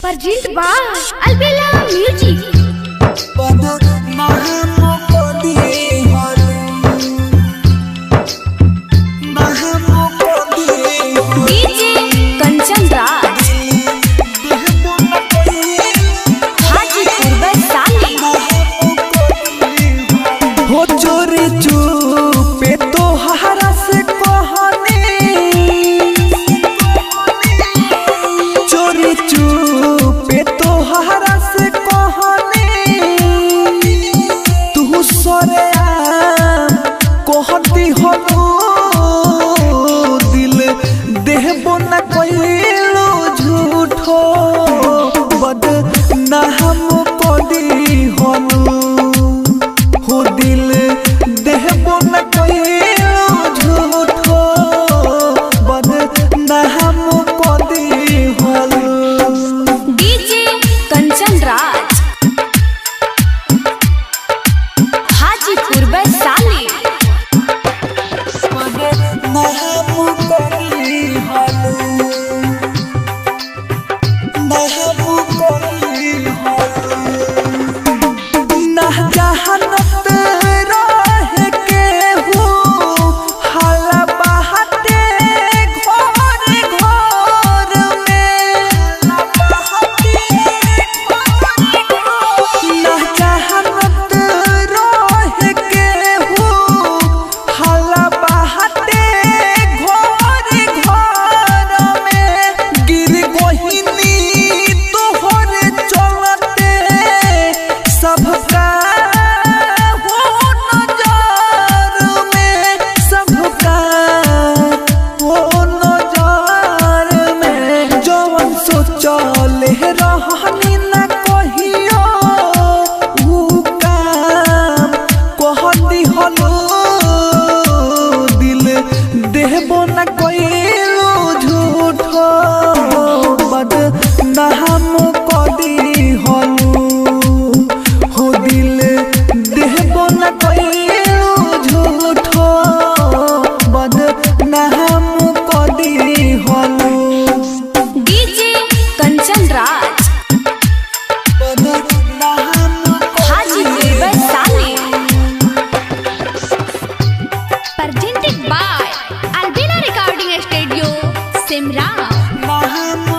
Presented by Albella Music. DJ Kanchan Raj Hajipur Vaishali. हो चोरी चुपे तो हरा से कहने, चोरी चुपे तो हरा से कहने, तू सोरे कहती हो दिल देहबो न कइलो झूठो बदनाम कदी हनु हो दिल देहबो न कइलो झूठो बदनाम कदी हनु। DJ कंचन राज हाजीपुर वैशाली। चले रहनी न कहियो ऊ काम कहती हलो दिल देहबो न कइलो झूठो बदनाम कदी हलो हो दिल देहबो न कइलो झूठो बदनाम कदी हलो। Kanchan Raj Hajipur Vaishali. Presented by Albella Recording Studio, Simran।